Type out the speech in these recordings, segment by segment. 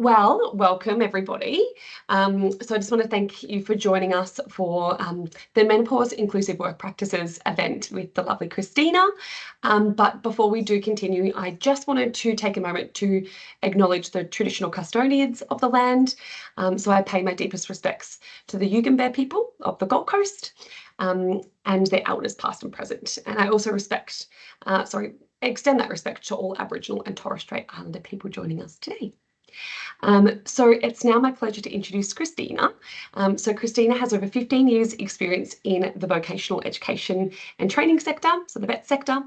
Well, welcome everybody. So I just want to thank you for joining us for the Menopause Inclusive Work Practices event with the lovely Christina. But before we do continue, I just wanted to take a moment to acknowledge the traditional custodians of the land. So I pay my deepest respects to the Yugambeh people of the Gold Coast and their elders past and present. And I also extend that respect to all Aboriginal and Torres Strait Islander people joining us today. So it's now my pleasure to introduce Christina. So Christina has over 15 years experience in the vocational education and training sector, so the vet sector,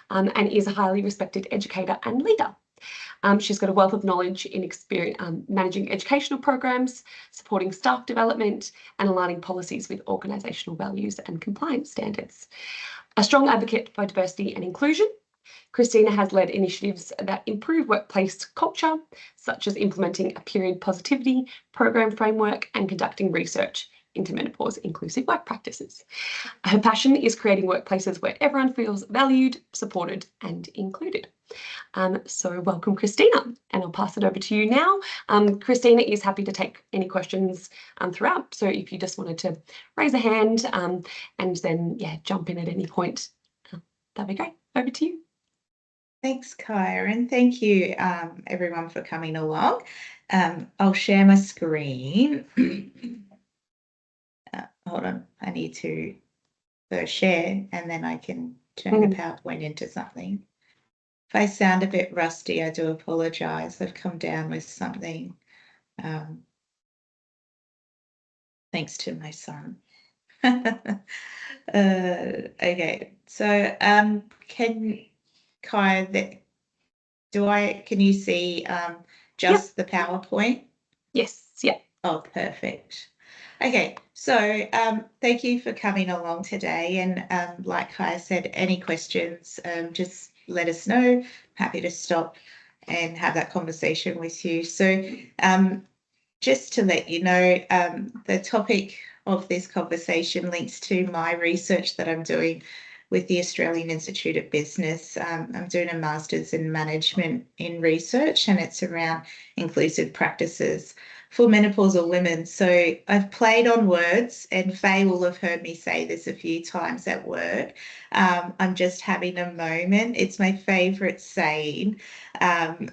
and is a highly respected educator and leader. She's got a wealth of knowledge in experience managing educational programs, supporting staff development, and aligning policies with organisational values and compliance standards. A strong advocate for diversity and inclusion, Christina has led initiatives that improve workplace culture, such as implementing a period positivity program framework and conducting research into menopause-inclusive work practices. Her passion is creating workplaces where everyone feels valued, supported, and included. So welcome, Christina, and I'll pass it over to you now. Christina is happy to take any questions throughout, so if you just wanted to raise a hand and then jump in at any point, that'd be great. Over to you. Thanks, Kaya, and thank you everyone for coming along. I'll share my screen. Hold on, I need to first share and then I can turn the PowerPoint into something. If I sound a bit rusty, I do apologise. I've come down with something thanks to my son. Okay, so Kaya, can you see just the PowerPoint? Yes, yeah. Oh, perfect. Okay, so thank you for coming along today. And like Kaya said, any questions, just let us know. Happy to stop and have that conversation with you. So just to let you know, the topic of this conversation links to my research that I'm doing with the Australian Institute of Business. I'm doing a Master's in Management in Research, and it's around inclusive practices for menopausal women. So I've played on words, and Faye will have heard me say this a few times at work. I'm just having a moment. It's my favourite saying. And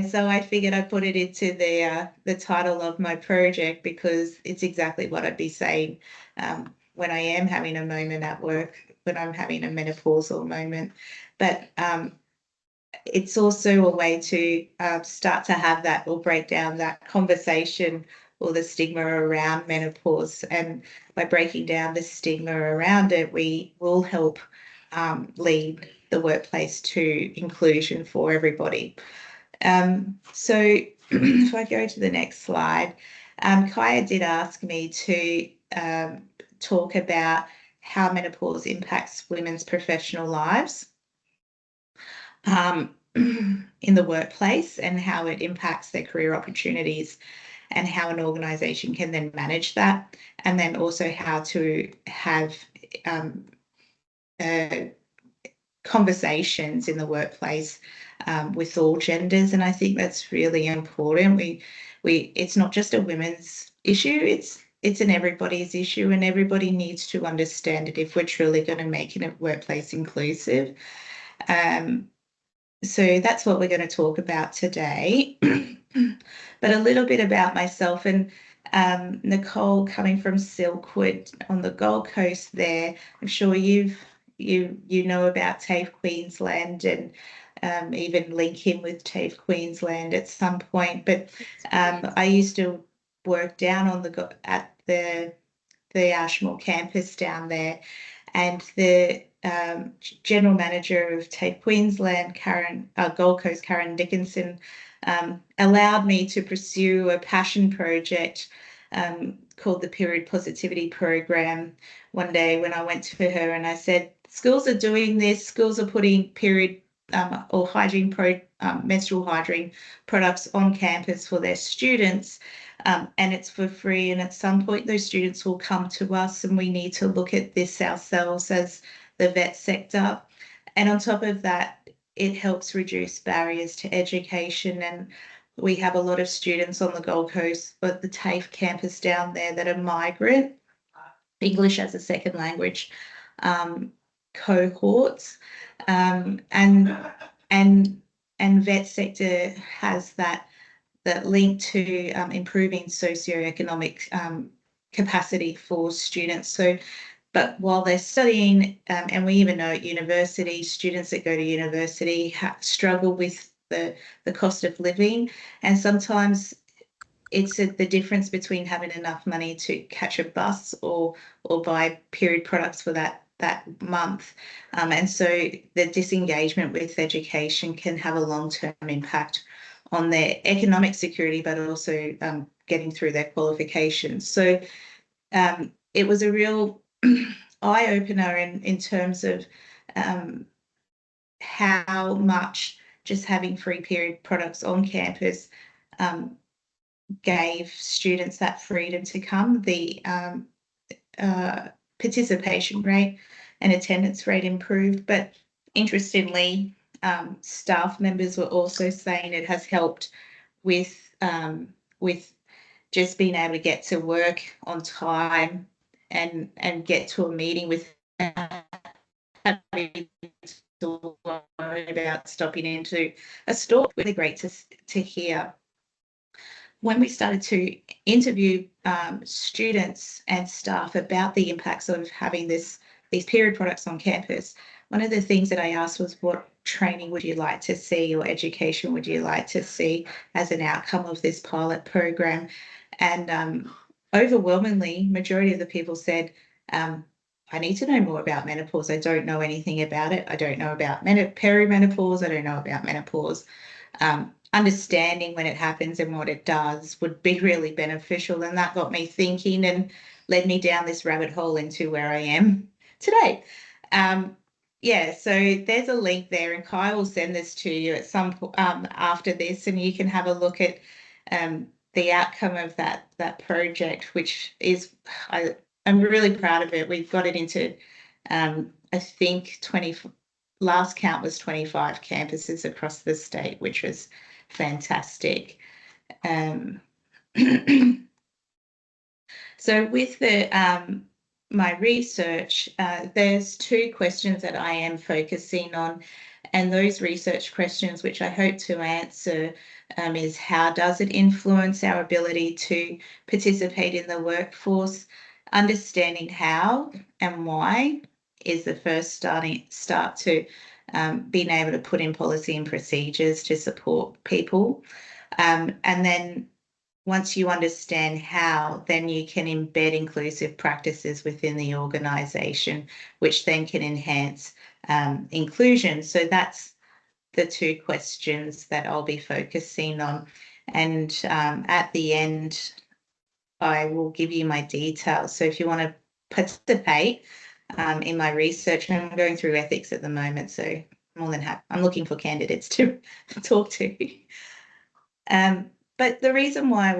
so I figured I'd put it into the title of my project because it's exactly what I'd be saying when I am having a moment at work, when I'm having a menopausal moment. But it's also a way to start to have that or break down that conversation or the stigma around menopause. And by breaking down the stigma around it, we will help lead the workplace to inclusion for everybody. So if I go to the next slide, Kaya did ask me to talk about how menopause impacts women's professional lives in the workplace and how it impacts their career opportunities and how an organisation can then manage that, and then also how to have conversations in the workplace with all genders. And I think that's really important. It's not just a women's issue, it's an everybody's issue, and everybody needs to understand it if we're truly going to make it a workplace inclusive. So that's what we're going to talk about today. But a little bit about myself, and Nicole, coming from Silkwood on the Gold Coast there, I'm sure you know about TAFE Queensland, and even link in with TAFE Queensland at some point. But I used to work down on at the Ashmore campus down there, and the general manager of TAFE Queensland, Gold Coast, Karen Dickinson, allowed me to pursue a passion project called the Period Positivity Program one day when I went to her and I said, schools are doing this, schools are putting period or menstrual hygiene products on campus for their students, and it's for free, and at some point those students will come to us, and we need to look at this ourselves as the vet sector. And on top of that, it helps reduce barriers to education. And we have a lot of students on the Gold Coast, but the TAFE campus down there that are migrant, English as a second language cohorts, and vet sector has that link to improving socioeconomic capacity for students. So, but while they're studying, and we even know at university, students that go to university struggle with the cost of living, and sometimes it's the difference between having enough money to catch a bus or buy period products for that month. And so the disengagement with education can have a long-term impact on their economic security, but also getting through their qualifications. So it was a real eye-opener in terms of how much just having free period products on campus gave students that freedom to come. The participation rate and attendance rate improved, but interestingly, staff members were also saying it has helped with just being able to get to work on time and get to a meeting with having to worry about stopping into a store. Really great to hear. When we started to interview students and staff about the impacts of having these period products on campus, one of the things that I asked was, what training would you like to see or education would you like to see as an outcome of this pilot program? And overwhelmingly, majority of the people said, I need to know more about menopause. I don't know anything about it. I don't know about perimenopause. I don't know about menopause. Understanding when it happens and what it does would be really beneficial. And that got me thinking and led me down this rabbit hole into where I am today. Yeah, so there's a link there, and Kai will send this to you at some after this, and you can have a look at the outcome of that project, which is, I'm really proud of it. We've got it into, I think, last count was 25 campuses across the state, which was fantastic. So with my research, there's 2 questions that I am focusing on, and those research questions, which I hope to answer, is how does it influence our ability to participate in the workforce? Understanding how and why is the first start to being able to put in policy and procedures to support people. And then once you understand how, then you can embed inclusive practices within the organisation, which then can enhance inclusion. So that's the 2 questions that I'll be focusing on. And at the end, I will give you my details. So if you want to participate in my research, and I'm going through ethics at the moment, so more than happy. I'm looking for candidates to talk to. But the reason why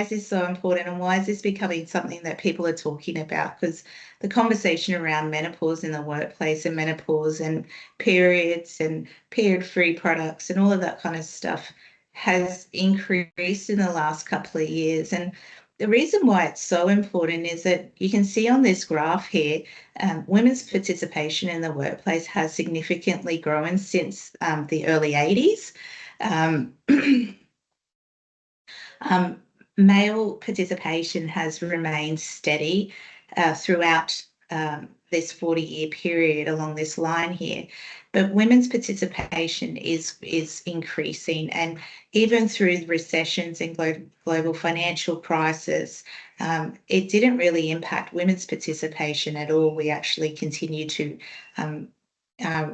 is this so important, and why is this becoming something that people are talking about? Because the conversation around menopause in the workplace and menopause and periods and period-free products and all of that kind of stuff has increased in the last couple of years. And the reason why it's so important is that you can see on this graph here, women's participation in the workplace has significantly grown since the early 80s. Male participation has remained steady throughout this 40-year period along this line here, but women's participation is increasing, and even through recessions and global financial crisis, it didn't really impact women's participation at all. We actually continue to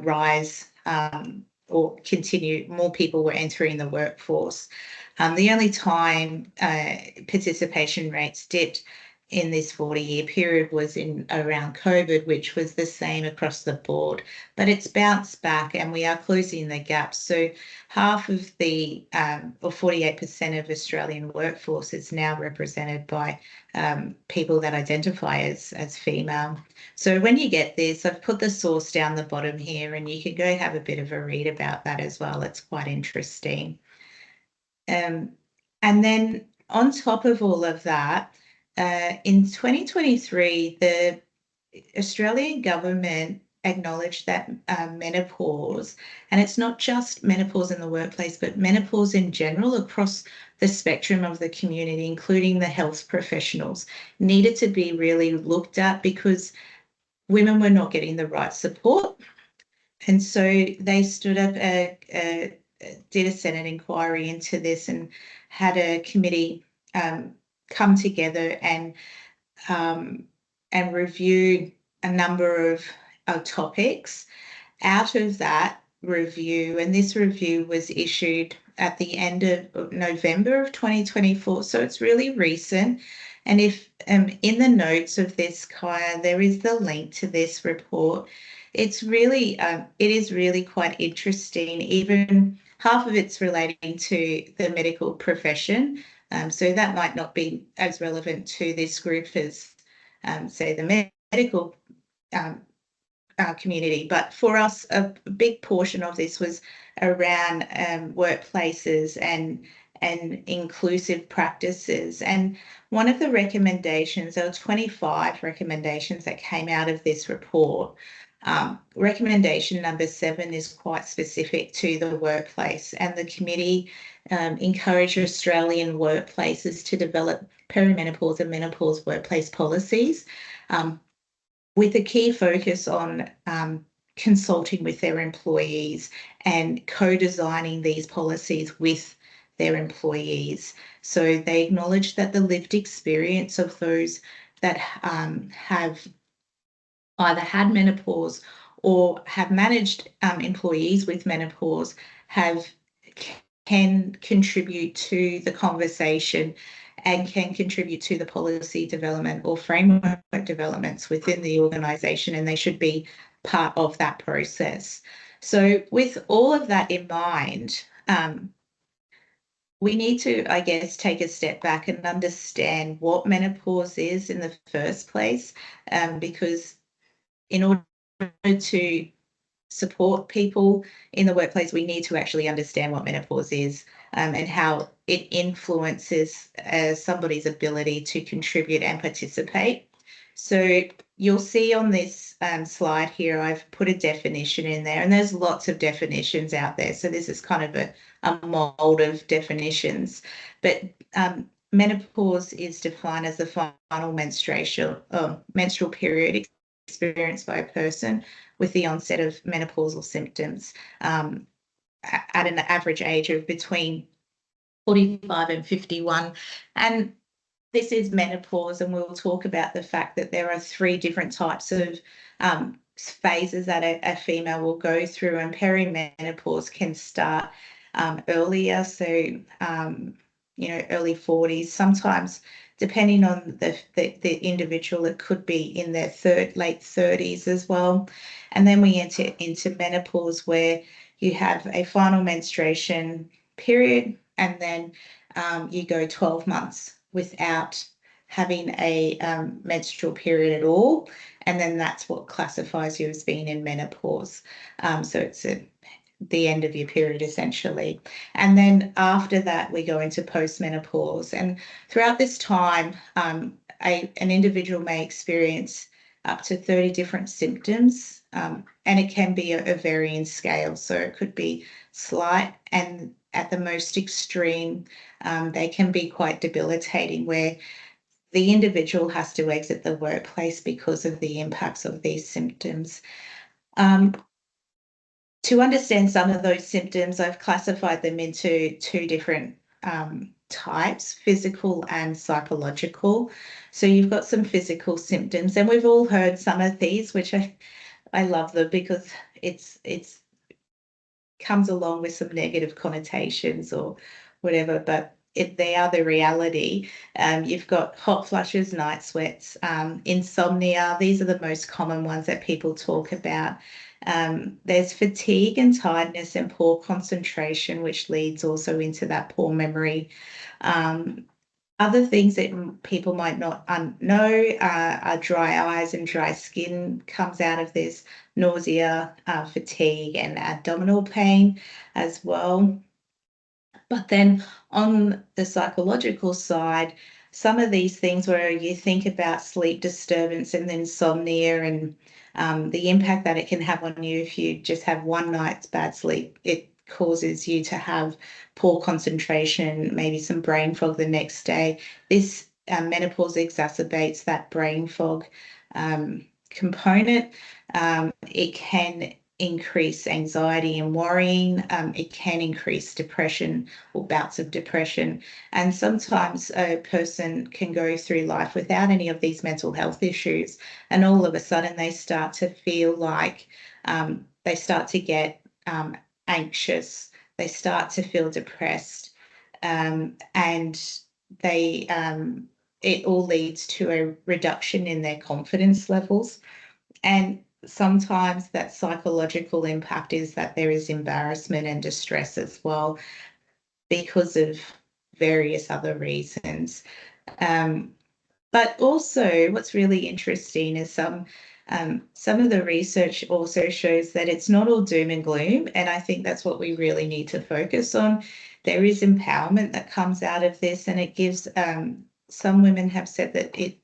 rise or continue, more people were entering the workforce. The only time participation rates dipped in this 40-year period was in around COVID, which was the same across the board, but it's bounced back and we are closing the gap. So half of the, or 48% of Australian workforce is now represented by people that identify as female. So when you get this, I've put the source down the bottom here, and you can go have a bit of a read about that as well. It's quite interesting. And then on top of all of that, in 2023, the Australian government acknowledged that menopause, and it's not just menopause in the workplace, but menopause in general across the spectrum of the community, including the health professionals, needed to be really looked at because women were not getting the right support. And so they stood up did a Senate inquiry into this and had a committee come together and review a number of topics out of that review. And this review was issued at the end of November of 2024. So it's really recent. And if in the notes of this, Kaya, there is the link to this report. It's really, it is really quite interesting. Even half of it's relating to the medical profession. So that might not be as relevant to this group as, say, the medical community. But for us, a big portion of this was around workplaces and inclusive practices. And one of the recommendations, there were 25 recommendations that came out of this report. Recommendation number 7 is quite specific to the workplace, and the committee encouraged Australian workplaces to develop perimenopause and menopause workplace policies with a key focus on consulting with their employees and co-designing these policies with their employees. So they acknowledge that the lived experience of those that have either had menopause or have managed employees with menopause can contribute to the conversation and can contribute to the policy development or framework developments within the organisation, and they should be part of that process. So with all of that in mind, we need to, I guess, take a step back and understand what menopause is in the first place, because in order to support people in the workplace, we need to actually understand what menopause is and how it influences somebody's ability to contribute and participate. So you'll see on this slide here, I've put a definition in there, and there's lots of definitions out there. So this is kind of a mold of definitions. But menopause is defined as the final menstrual period experienced by a person with the onset of menopausal symptoms at an average age of between 45 and 51. And this is menopause, and we'll talk about the fact that there are 3 different types of phases that a female will go through, and perimenopause can start earlier, so early 40s, sometimes depending on the individual, it could be in their late 30s as well. And then we enter into menopause, where you have a final menstruation period, and then you go 12 months without having a menstrual period at all. And then that's what classifies you as being in menopause. So it's the end of your period, essentially. And then after that, we go into postmenopause. And throughout this time, an individual may experience up to 30 different symptoms, and it can be a varying scale. So it could be slight, and at the most extreme, they can be quite debilitating, where the individual has to exit the workplace because of the impacts of these symptoms. To understand some of those symptoms, I've classified them into 2 different types, physical and psychological. So you've got some physical symptoms, and we've all heard some of these, which I love them because it's comes along with some negative connotations or whatever, but they are the reality. You've got hot flushes, night sweats, insomnia. These are the most common ones that people talk about. There's fatigue and tiredness and poor concentration, which leads also into that poor memory. Other things that people might not know are dry eyes and dry skin comes out of this, nausea, fatigue, and abdominal pain as well. But then on the psychological side, some of these things where you think about sleep disturbance and insomnia and the impact that it can have on you if you just have one night's bad sleep, it causes you to have poor concentration, maybe some brain fog the next day. This menopause exacerbates that brain fog component. It can increase anxiety and worrying. It can increase depression or bouts of depression. And sometimes a person can go through life without any of these mental health issues, and all of a sudden they start to feel like they start to get anxious, they start to feel depressed, and they it all leads to a reduction in their confidence levels. And sometimes that psychological impact is that there is embarrassment and distress as well because of various other reasons. But also what's really interesting is some of the research also shows that it's not all doom and gloom, and I think that's what we really need to focus on. There is empowerment that comes out of this, and it gives some women have said that it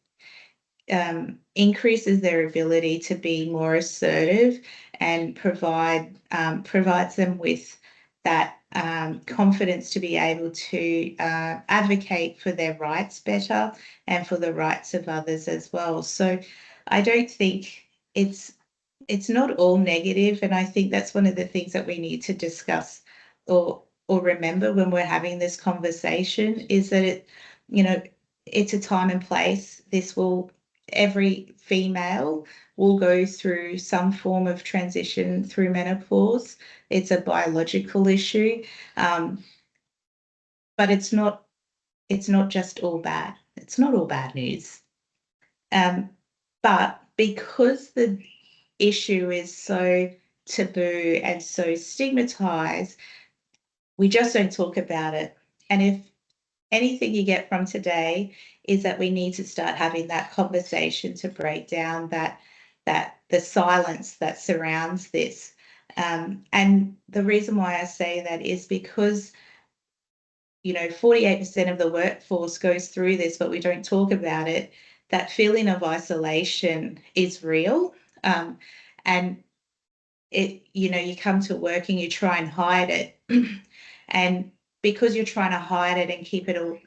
increases their ability to be more assertive and provides them with that confidence to be able to advocate for their rights better and for the rights of others as well. So I don't think it's not all negative, and I think that's one of the things that we need to discuss or remember when we're having this conversation, is that it's a time and place. Every female will go through some form of transition through menopause. It's a biological issue, but it's not just all bad. It's not all bad news. But because the issue is so taboo and so stigmatized, we just don't talk about it. And if anything you get from today is that we need to start having that conversation to break down that the silence that surrounds this. And the reason why I say that is because 48% of the workforce goes through this, but we don't talk about it. That feeling of isolation is real, and you come to work and you try and hide it, and because you're trying to hide it and keep it all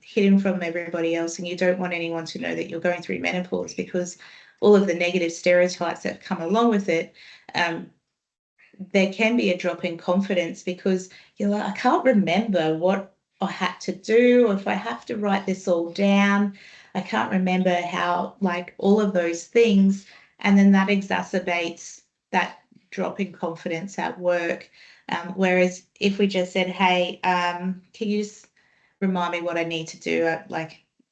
hidden from everybody else, and you don't want anyone to know that you're going through menopause because all of the negative stereotypes that come along with it, there can be a drop in confidence because you're like, I can't remember what I had to do, or if I have to write this all down, I can't remember how, like all of those things. And then that exacerbates that drop in confidence at work. Whereas if we just said, hey, can you just remind me what I need to do?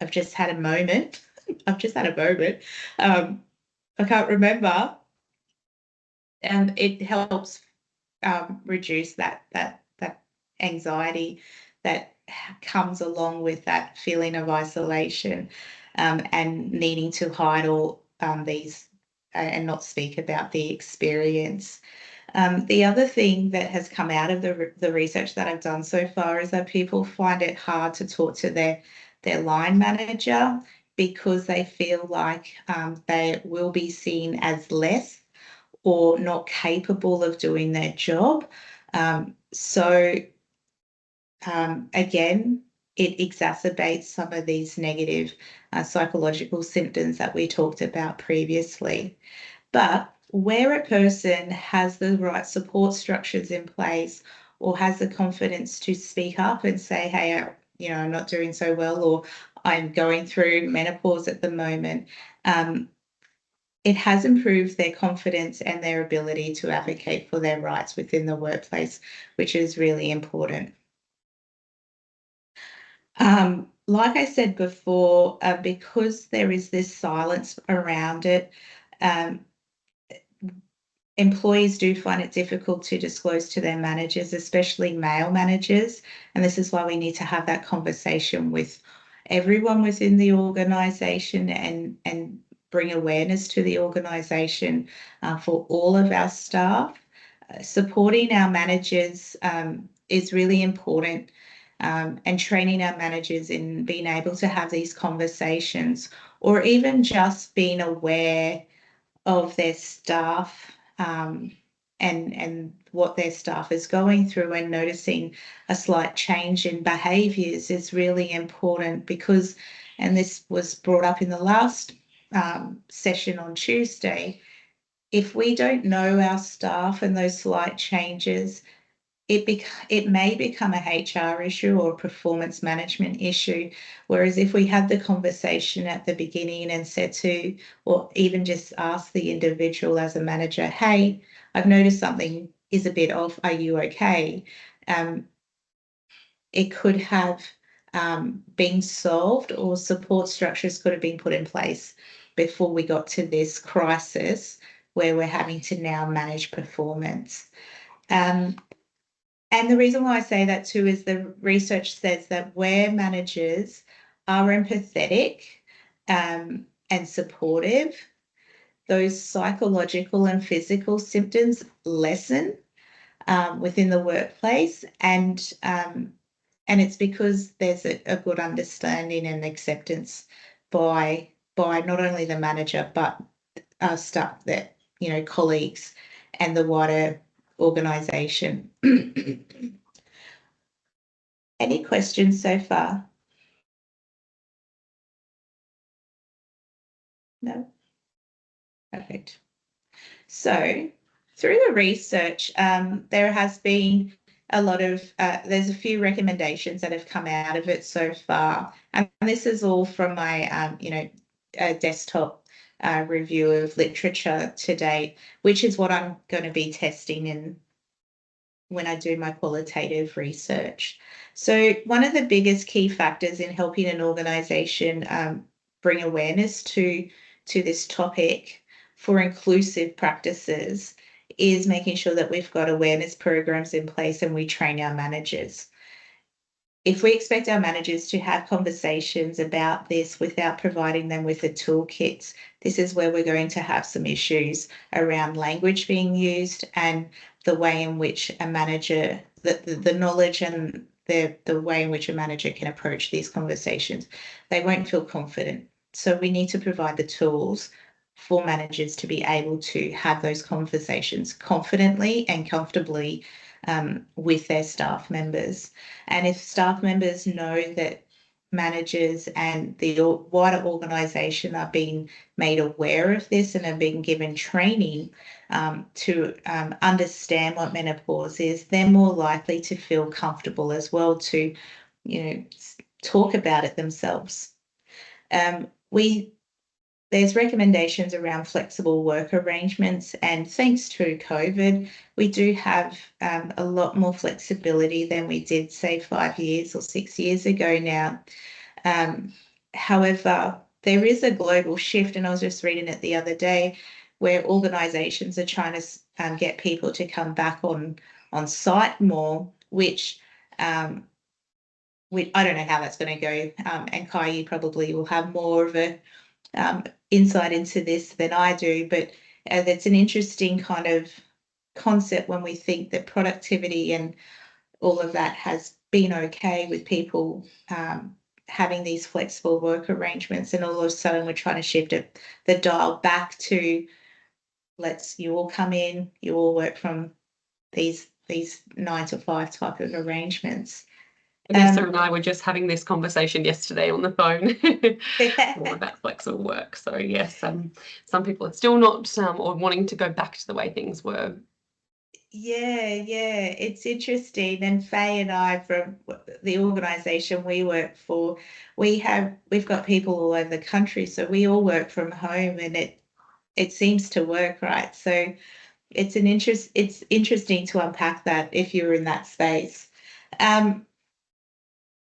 I've just had a moment. I've just had a moment. I can't remember. And it helps reduce that anxiety that comes along with that feeling of isolation and needing to hide all these and not speak about the experience. The other thing that has come out of the research that I've done so far is that people find it hard to talk to their line manager because they feel like they will be seen as less or not capable of doing their job. Again, it exacerbates some of these negative psychological symptoms that we talked about previously. But where a person has the right support structures in place or has the confidence to speak up and say, hey, I'm not doing so well, or I'm going through menopause at the moment, it has improved their confidence and their ability to advocate for their rights within the workplace, which is really important. Like I said before, because there is this silence around it, employees do find it difficult to disclose to their managers, especially male managers. And this is why we need to have that conversation with everyone within the organisation and bring awareness to the organisation for all of our staff. Supporting our managers is really important. and training our managers in being able to have these conversations, or even just being aware of their staff, and what their staff is going through, and noticing a slight change in behaviours is really important, because, and this was brought up in the last session on Tuesday, if we don't know our staff and those slight changes, it may become a HR issue or a performance management issue. Whereas if we had the conversation at the beginning and said to, or even just ask the individual as a manager, hey, I've noticed something is a bit off, are you okay? It could have been solved, or support structures could have been put in place before we got to this crisis where we're having to now manage performance. And the reason why I say that too is the research says that where managers are empathetic and supportive, those psychological and physical symptoms lessen within the workplace, and it's because there's a good understanding and acceptance by not only the manager but staff, that, you know, colleagues and the wider organisation. Any questions so far? No? Perfect. So through the research, there has been a lot of, there's a few recommendations that have come out of it so far. And this is all from my, desktop review of literature to date, which is what I'm going to be testing in when I do my qualitative research. So one of the biggest key factors in helping an organisation bring awareness to this topic for inclusive practices is making sure that we've got awareness programs in place and we train our managers. If we expect our managers to have conversations about this without providing them with the toolkits, this is where we're going to have some issues around language being used and the way in which a manager, the knowledge and the way in which a manager can approach these conversations. They won't feel confident. So we need to provide the tools for managers to be able to have those conversations confidently and comfortably with their staff members. And if staff members know that managers and the wider organisation are being made aware of this and are being given training to understand what menopause is, they're more likely to feel comfortable as well to, you know, talk about it themselves. There's recommendations around flexible work arrangements, and thanks to COVID, we do have a lot more flexibility than we did, say, 5 years or 6 years ago now. However, there is a global shift, and I was just reading it the other day, where organisations are trying to get people to come back on site more, which I don't know how that's going to go. And Kai, you probably will have more of a insight into this than I do, but that's an interesting kind of concept when we think that productivity and all of that has been okay with people having these flexible work arrangements, and all of a sudden we're trying to shift the dial back to you all come in, you all work from these 9 to 5 type of arrangements. Vanessa and I were just having this conversation yesterday on the phone all about flexible work. So yes, some people are still not or wanting to go back to the way things were. Yeah, it's interesting. And Faye and I, from the organisation we work for, we've got people all over the country, so we all work from home, and it seems to work, right? So it's interesting to unpack that if you're in that space.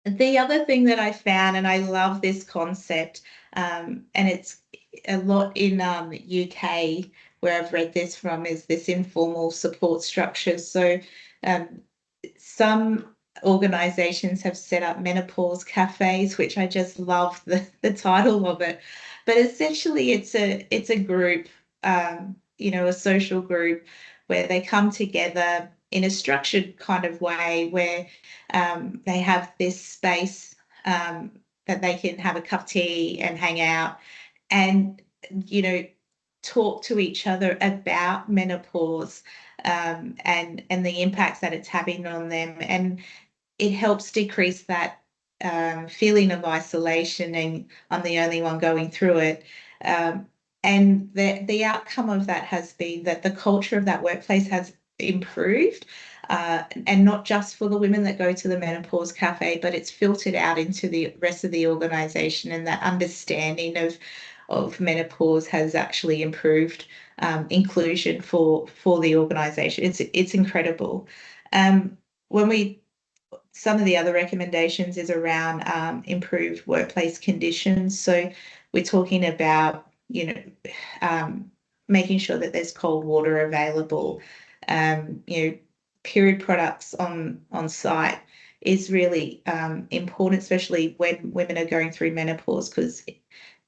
The other thing that I found, and I love this concept, and it's a lot in UK where I've read this from, is this informal support structure. So some organisations have set up menopause cafes, which I just love the title of it. But essentially it's a group, a social group where they come together in a structured kind of way where they have this space that they can have a cup of tea and hang out and, you know, talk to each other about menopause and the impacts that it's having on them. And it helps decrease that feeling of isolation and I'm the only one going through it. And the outcome of that has been that the culture of that workplace has improved, and not just for the women that go to the menopause cafe, but it's filtered out into the rest of the organisation, and that understanding of menopause has actually improved inclusion for the organisation. It's incredible. Some of the other recommendations is around improved workplace conditions. So we're talking about, you know, making sure that there's cold water available. You know, period products on site is really important, especially when women are going through menopause, because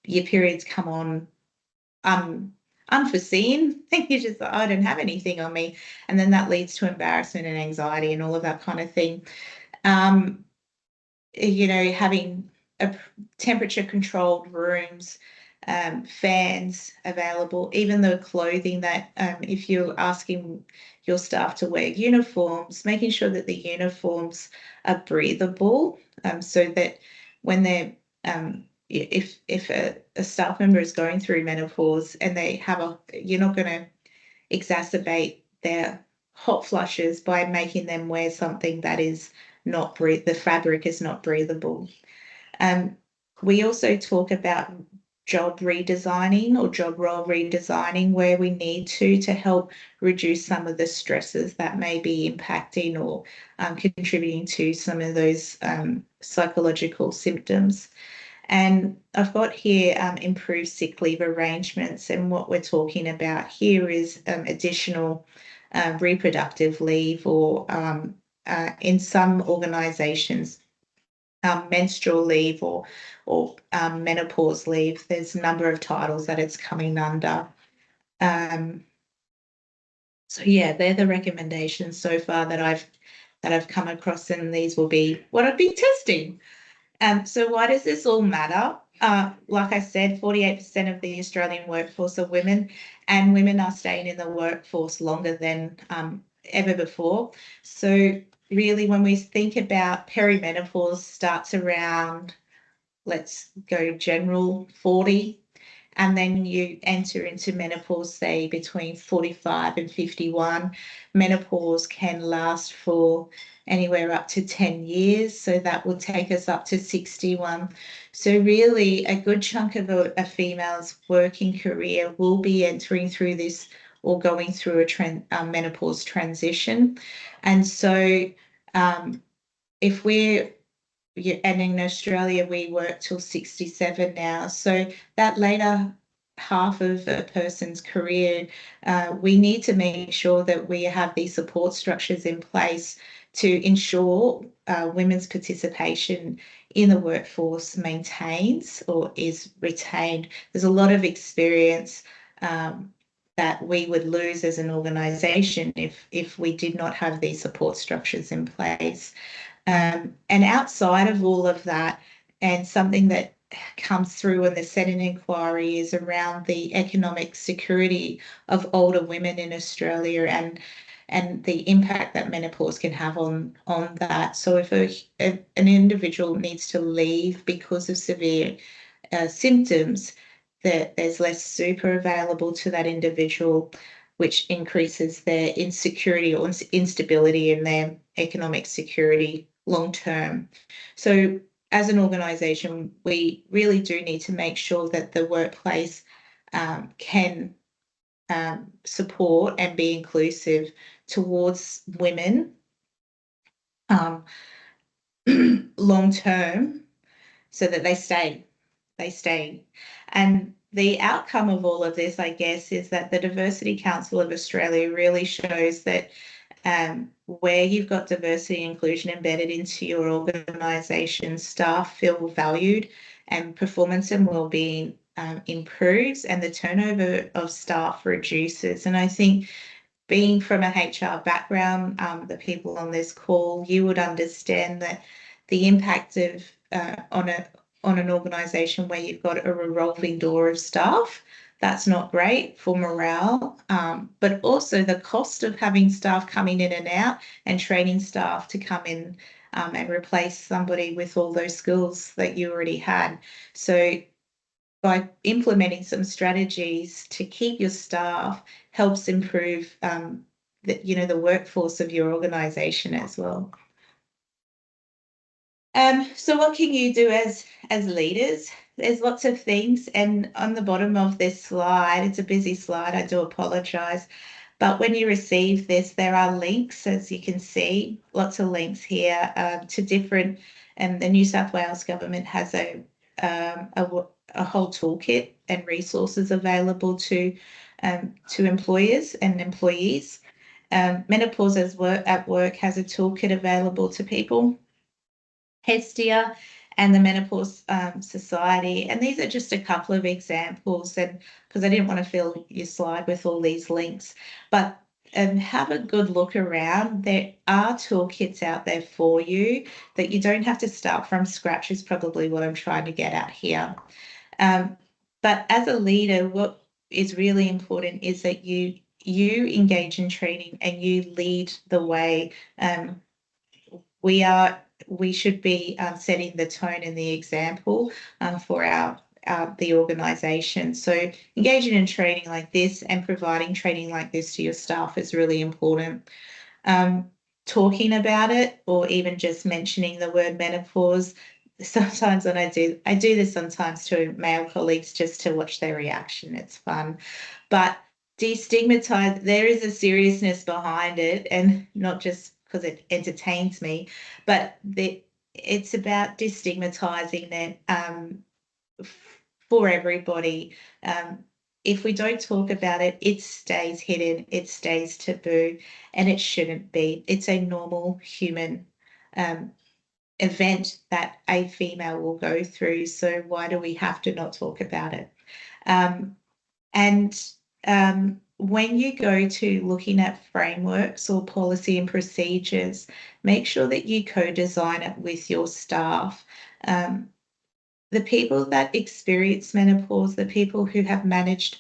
your periods come on unforeseen. You just, I don't have anything on me, and then that leads to embarrassment and anxiety and all of that kind of thing. You know, having temperature controlled rooms, fans available, even the clothing that if you're asking your staff to wear uniforms, making sure that the uniforms are breathable, so that when they're if a staff member is going through menopause and they have you're not going to exacerbate their hot flushes by making them wear something that is not the fabric is not breathable. We also talk about job redesigning or job role redesigning where we need to help reduce some of the stresses that may be impacting or contributing to some of those psychological symptoms. And I've got here improved sick leave arrangements, and what we're talking about here is additional reproductive leave, or in some organisations, menstrual leave or menopause leave. There's a number of titles that it's coming under. So yeah, they're the recommendations so far that I've come across, and these will be what I've been testing. So why does this all matter? Like I said, 48% of the Australian workforce are women, and women are staying in the workforce longer than ever before. So really, when we think about perimenopause, starts around, let's go general, 40, and then you enter into menopause, say, between 45 and 51. Menopause can last for anywhere up to 10 years, so that will take us up to 61. So really, a good chunk of a female's working career will be entering through this or going through a menopause transition. And so if we're and in Australia, we work till 67 now. So that later half of a person's career, we need to make sure that we have these support structures in place to ensure women's participation in the workforce maintains or is retained. There's a lot of experience that we would lose as an organisation if we did not have these support structures in place. And outside of all of that, and something that comes through in the Senate inquiry is around the economic security of older women in Australia and the impact that menopause can have on that. So if an individual needs to leave because of severe symptoms, that there's less super available to that individual, which increases their insecurity or instability in their economic security long term. So as an organisation, we really do need to make sure that the workplace can support and be inclusive towards women long term, so that they stay. And the outcome of all of this, I guess, is that the Diversity Council of Australia really shows that where you've got diversity and inclusion embedded into your organisation, staff feel valued and performance and wellbeing improves, and the turnover of staff reduces. And I think being from a HR background, the people on this call, you would understand that the impact of on an organisation where you've got a revolving door of staff, that's not great for morale, but also the cost of having staff coming in and out and training staff to come in and replace somebody with all those skills that you already had. So by implementing some strategies to keep your staff helps improve the workforce of your organisation as well. So what can you do as leaders? There's lots of things, and on the bottom of this slide, it's a busy slide, I do apologise, but when you receive this, there are links, as you can see, lots of links here to different, and the New South Wales government has a whole toolkit and resources available to employers and employees. Menopause at Work has a toolkit available to people. Hestia and the Menopause Society. And these are just a couple of examples, and because I didn't want to fill your slide with all these links, but have a good look around. There are toolkits out there for you that you don't have to start from scratch, is probably what I'm trying to get at here. But as a leader, what is really important is that you engage in training and you lead the way. We should be setting the tone and the example for the organisation. So engaging in training like this and providing training like this to your staff is really important. Talking about it, or even just mentioning the word menopause. Sometimes when I do this sometimes to male colleagues just to watch their reaction. It's fun, but destigmatize. There is a seriousness behind it, and not just because it entertains me, but it's about destigmatizing that for everybody. If we don't talk about it, it stays hidden, it stays taboo, and it shouldn't be. It's a normal human event that a female will go through. So why do we have to not talk about it? When you go to looking at frameworks or policy and procedures, make sure that you co-design it with your staff. The people that experience menopause, the people who have managed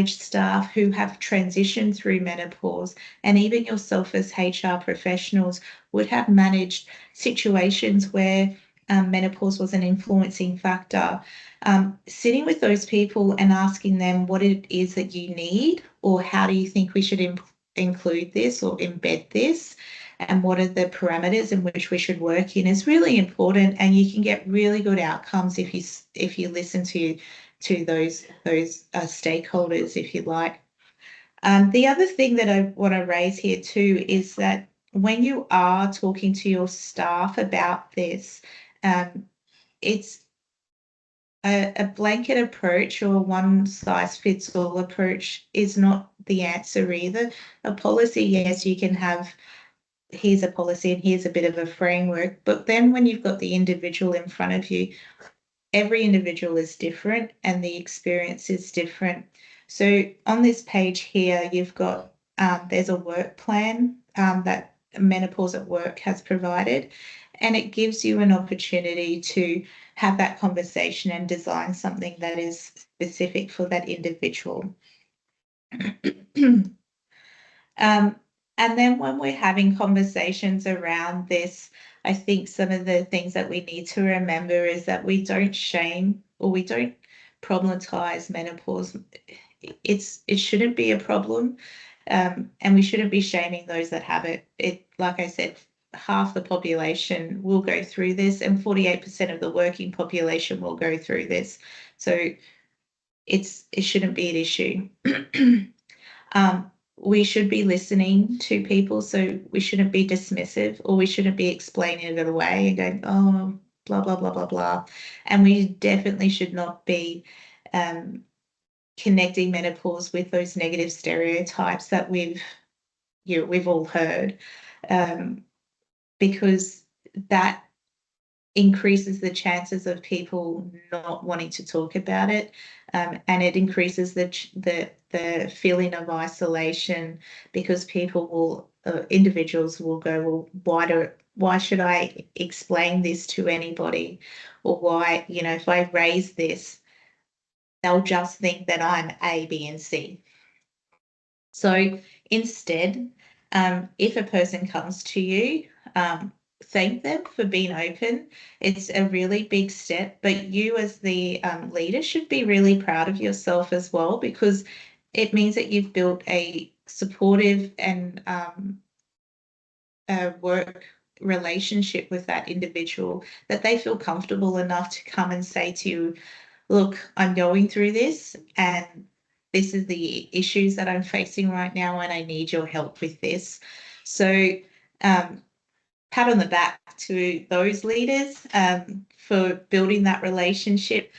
staff who have transitioned through menopause, and even yourself as HR professionals would have managed situations where menopause was an influencing factor. Sitting with those people and asking them what it is that you need, or how do you think we should include this or embed this, and what are the parameters in which we should work in, is really important. And you can get really good outcomes if you listen to those stakeholders, if you like. The other thing that I want to raise here too is that when you are talking to your staff about this, it's a blanket approach or one-size-fits-all approach is not the answer either. A policy, yes, you can have, here's a policy and here's a bit of a framework, but then when you've got the individual in front of you, every individual is different and the experience is different. So on this page here, you've got, there's a work plan that Menopause at Work has provided, and it gives you an opportunity to have that conversation and design something that is specific for that individual. And then when we're having conversations around this, I think some of the things that we need to remember is that we don't shame or we don't problematize menopause. It shouldn't be a problem, and we shouldn't be shaming those that have it. Like I said, half the population will go through this, and 48% of the working population will go through this. So it shouldn't be an issue. We should be listening to people, so we shouldn't be dismissive, or we shouldn't be explaining it away and going, oh, blah, blah, blah, blah, blah. And we definitely should not be connecting menopause with those negative stereotypes that we've all heard, because that increases the chances of people not wanting to talk about it, and it increases the the feeling of isolation, because people will, individuals will go, well, why should I explain this to anybody? Or why, you know, if I raise this, they'll just think that I'm A, B, and C. So instead, if a person comes to you, thank them for being open. It's a really big step, but you as the leader should be really proud of yourself as well, because it means that you've built a supportive and a work relationship with that individual, that they feel comfortable enough to come and say to you, look, I'm going through this and this is the issues that I'm facing right now and I need your help with this. So pat on the back to those leaders for building that relationship.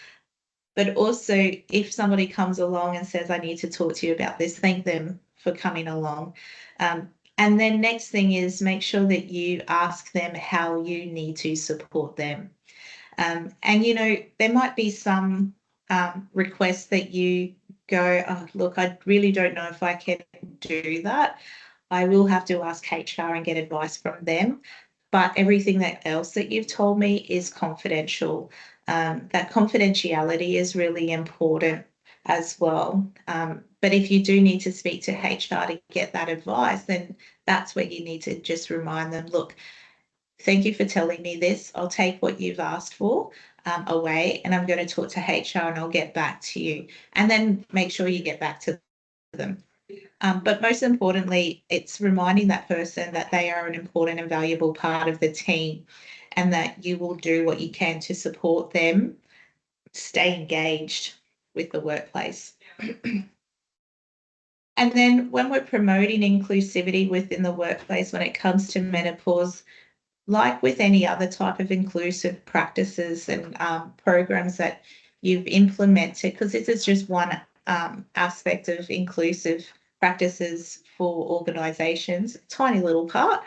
But also, if somebody comes along and says, I need to talk to you about this, thank them for coming along. And then next thing is make sure that you ask them how you need to support them. And, you know, there might be some requests that you go, oh, look, I really don't know if I can do that. I will have to ask HR and get advice from them. But everything else that you've told me is confidential. That confidentiality is really important as well. But if you do need to speak to HR to get that advice, then that's where you need to just remind them, look, thank you for telling me this. I'll take what you've asked for away, and I'm going to talk to HR and I'll get back to you. And then make sure you get back to them. But most importantly, it's reminding that person that they are an important and valuable part of the team, and that you will do what you can to support them stay engaged with the workplace. And then when we're promoting inclusivity within the workplace, when it comes to menopause, like with any other type of inclusive practices and programs that you've implemented, because this is just one aspect of inclusive practices for organisations, tiny little part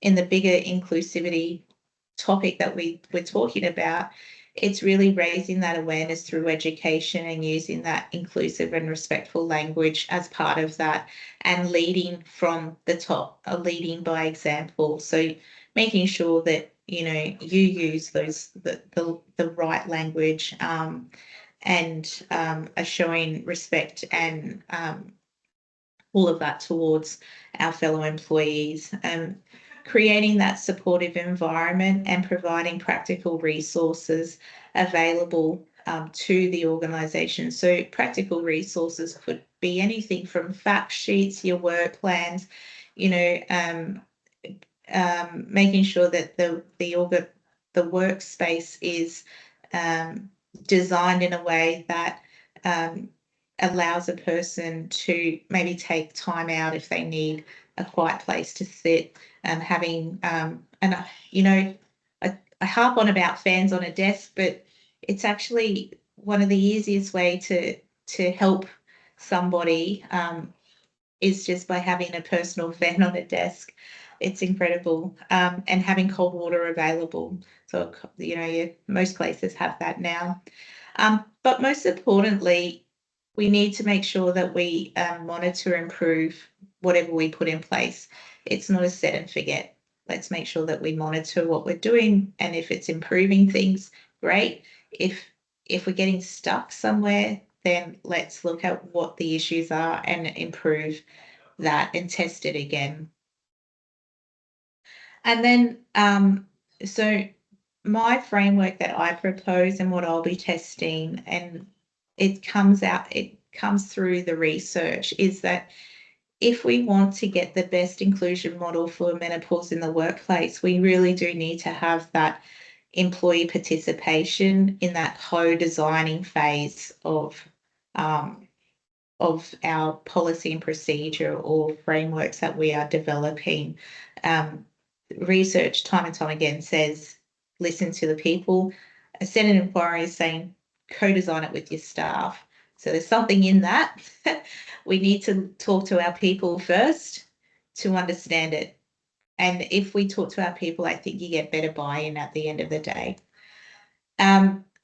in the bigger inclusivity topic that we're talking about. It's really raising that awareness through education and using that inclusive and respectful language as part of that, and leading from the top, leading by example. So making sure that, you know, you use the right language and are showing respect and all of that towards our fellow employees. Creating that supportive environment and providing practical resources available to the organisation. So practical resources could be anything from fact sheets, your work plans, you know, making sure that the workspace is designed in a way that allows a person to maybe take time out if they need a quiet place to sit, and having and you know, I harp on about fans on a desk, but it's actually one of the easiest way to help somebody is just by having a personal fan on a desk. It's incredible. And having cold water available. So, you know, most places have that now. But most importantly, we need to make sure that we monitor and improve whatever we put in place. It's not a set and forget. Let's make sure that we monitor what we're doing, and if it's improving things, great. If we're getting stuck somewhere, then let's look at what the issues are and improve that and test it again. And then, so my framework that I propose and what I'll be testing, and it comes through the research, is that if we want to get the best inclusion model for menopause in the workplace, we really do need to have that employee participation in that co-designing phase of our policy and procedure or frameworks that we are developing. Research time and time again says, listen to the people. A Senate inquiry is saying, co-design it with your staff. So there's something in that. We need to talk to our people first to understand it. And if we talk to our people, I think you get better buy-in at the end of the day.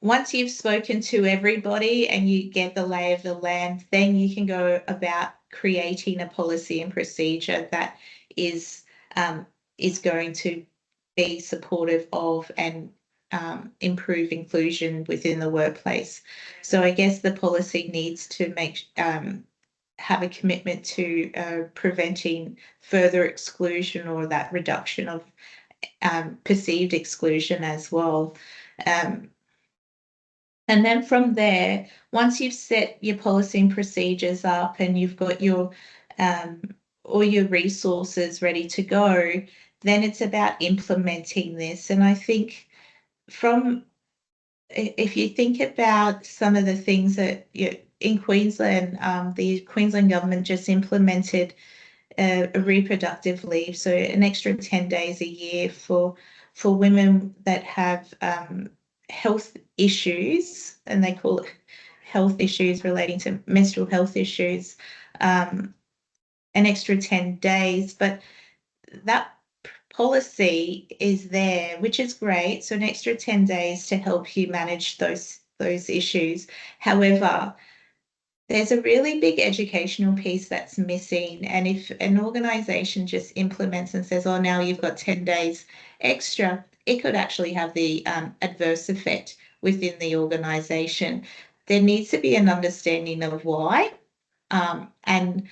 once you've spoken to everybody and you get the lay of the land, then you can go about creating a policy and procedure that is going to be supportive of and improve inclusion within the workplace. So I guess the policy needs to have a commitment to preventing further exclusion or that reduction of perceived exclusion as well. And then from there, once you've set your policy and procedures up and you've got your all your resources ready to go, then it's about implementing this. And I think if you think about some of the things that in Queensland, the Queensland government just implemented a reproductive leave, so an extra 10 days a year for women that have health issues, and they call it health issues relating to menstrual health issues, an extra 10 days. But that policy is there, which is great. So an extra 10 days to help you manage those issues. However, there's a really big educational piece that's missing. And if an organisation just implements and says, oh, now you've got 10 days extra, it could actually have the adverse effect within the organisation. There needs to be an understanding of why. And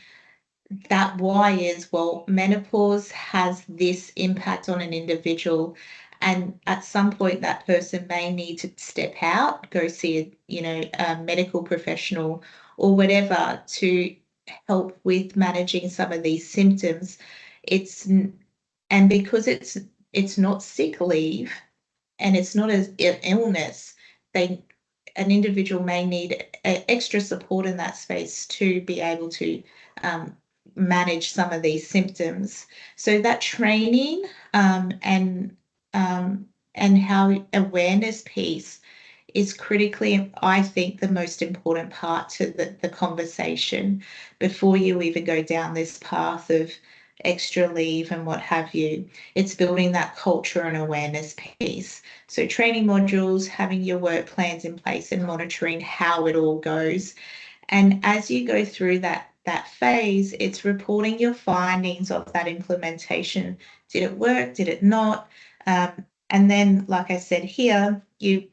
that why is, well, menopause has this impact on an individual. And at some point, that person may need to step out, go see a medical professional or whatever to help with managing some of these symptoms. And because it's not sick leave and it's not an illness, an individual may need extra support in that space to be able to manage some of these symptoms. So that training and how awareness piece is critically, I think, the most important part to the conversation before you even go down this path of extra leave and what have you. It's building that culture and awareness piece. So training modules, having your work plans in place and monitoring how it all goes. And as you go through that phase, it's reporting your findings of that implementation. Did it work? Did it not? And then, like I said here, you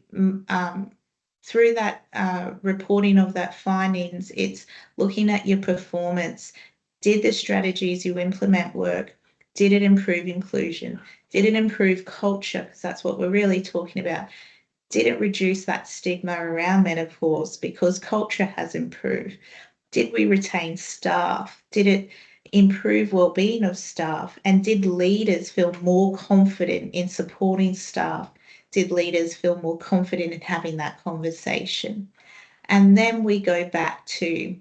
through that reporting of that findings, it's looking at your performance. Did the strategies you implement work? Did it improve inclusion? Did it improve culture? Because that's what we're really talking about. Did it reduce that stigma around menopause because culture has improved? Did we retain staff? Did it improve well-being of staff? And did leaders feel more confident in supporting staff? Did leaders feel more confident in having that conversation? And then we go back to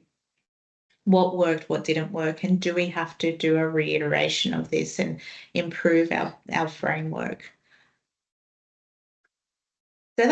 what worked, what didn't work, and do we have to do a reiteration of this and improve our framework?